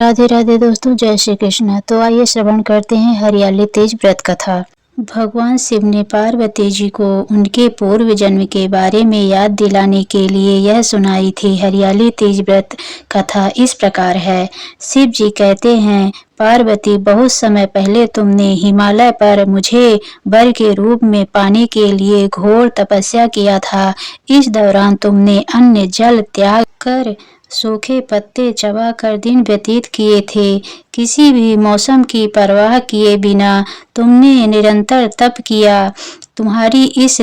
राधे राधे दोस्तों, जय श्री कृष्ण। तो आइए श्रवण करते हैं हरियाली तीज व्रत कथा। भगवान शिव ने पार्वती जी को उनके पूर्व जन्म के बारे में याद दिलाने के लिए यह सुनाई थी। हरियाली तीज व्रत कथा इस प्रकार है। शिव जी कहते हैं, पार्वती, बहुत समय पहले तुमने हिमालय पर मुझे वर के रूप में पाने के लिए घोर तपस्या किया था। इस दौरान तुमने अन्न जल त्याग कर सूखे पत्ते चबाकर दिन व्यतीत किए थे। किसी भी मौसम की परवाह किए बिना तुमने निरंतर तप किया। तुम्हारी इस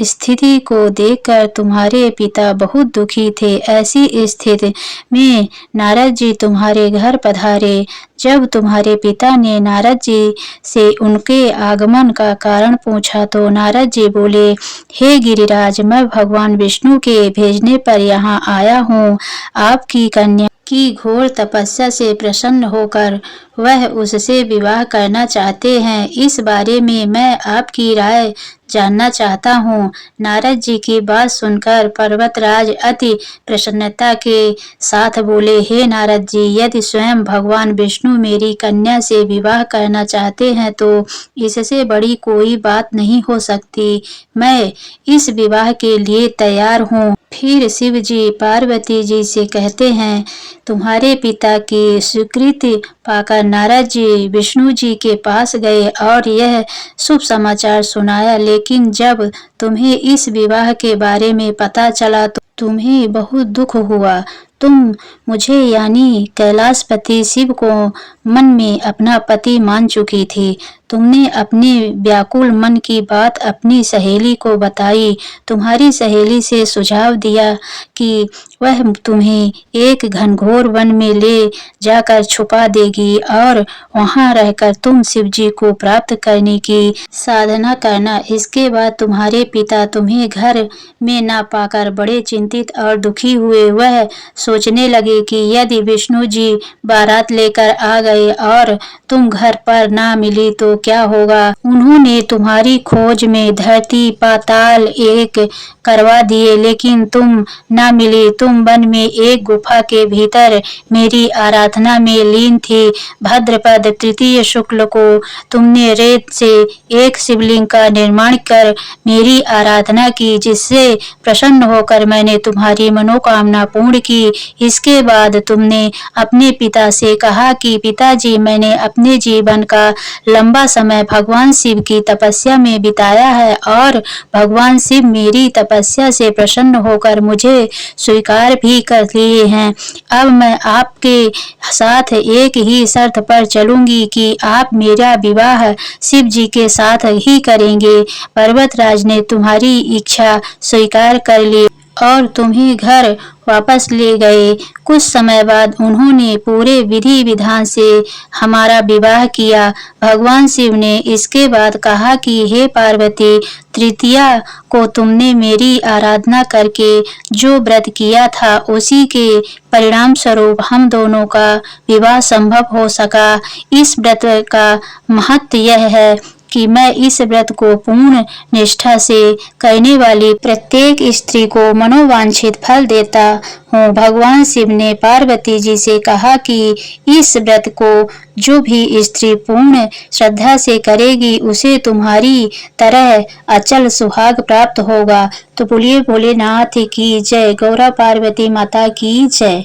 स्थिति को देखकर तुम्हारे पिता बहुत दुखी थे। ऐसी स्थिति में नारद जी तुम्हारे घर पधारे। जब तुम्हारे पिता ने नारद जी से उनके आगमन का कारण पूछा तो नारद जी बोले, हे गिरिराज, मैं भगवान विष्णु के भेजने पर यहाँ आया हूँ। आपकी कन्या की घोर तपस्या से प्रसन्न होकर वह उससे विवाह करना चाहते हैं। इस बारे में मैं आपकी राय जानना चाहता हूँ। नारद जी की बात सुनकर पर्वतराज अति प्रसन्नता के साथ बोले, हे नारद जी, यदि स्वयं भगवान विष्णु मेरी कन्या से विवाह करना चाहते हैं तो इससे बड़ी कोई बात नहीं हो सकती। मैं इस विवाह के लिए तैयार हूँ। फिर शिव जी पार्वती जी से कहते हैं, तुम्हारे पिता की स्वीकृति पाकर नारद जी विष्णु जी के पास गए और यह शुभ समाचार सुनाया। लेकिन जब तुम्हें इस विवाह के बारे में पता चला तो तुम्हें बहुत दुख हुआ। तुम मुझे यानी कैलाशपति शिव को मन में अपना पति मान चुकी थी। तुमने अपने व्याकुल मन की बात अपनी सहेली को बताई। तुम्हारी सहेली से सुझाव दिया कि वह तुम्हें एक घनघोर वन में ले जाकर छुपा देगी और वहां रहकर तुम शिव जी को प्राप्त करने की साधना करना। इसके बाद तुम्हारे पिता तुम्हें घर में ना पाकर बड़े चिंतित और दुखी हुए। वह सोचने लगे कि यदि विष्णु जी बारात लेकर आ गए और तुम घर पर ना मिली तो क्या होगा। उन्होंने तुम्हारी खोज में धरती पाताल एक करवा दिए, लेकिन तुम ना मिली। तुम वन में एक गुफा के भीतर मेरी आराधना में लीन थी। भाद्रपद तृतीय शुक्ल को तुमने रेत से एक शिवलिंग का निर्माण कर मेरी आराधना की, जिससे प्रसन्न होकर मैंने तुम्हारी मनोकामना पूर्ण की। इसके बाद तुमने अपने पिता से कहा कि पिताजी, मैंने अपने जीवन का लंबा समय भगवान शिव की तपस्या में बिताया है और भगवान शिव मेरी तपस्या से प्रसन्न होकर मुझे स्वीकार भी कर लिए हैं। अब मैं आपके साथ एक ही शर्त पर चलूंगी कि आप मेरा विवाह शिव जी के साथ ही करेंगे। पर्वतराज ने तुम्हारी इच्छा स्वीकार कर ली और तुम्हें घर वापस ले गए। कुछ समय बाद उन्होंने पूरे विधि विधान से हमारा विवाह किया। भगवान शिव ने इसके बाद कहा कि हे पार्वती, तृतीया को तुमने मेरी आराधना करके जो व्रत किया था उसी के परिणाम स्वरूप हम दोनों का विवाह संभव हो सका। इस व्रत का महत्व यह है कि मैं इस व्रत को पूर्ण निष्ठा से करने वाली प्रत्येक स्त्री को मनोवांछित फल देता हूँ। भगवान शिव ने पार्वती जी से कहा कि इस व्रत को जो भी स्त्री पूर्ण श्रद्धा से करेगी उसे तुम्हारी तरह अचल सुहाग प्राप्त होगा। तो बोलिए भोलेनाथ की जय। गौरा पार्वती माता की जय।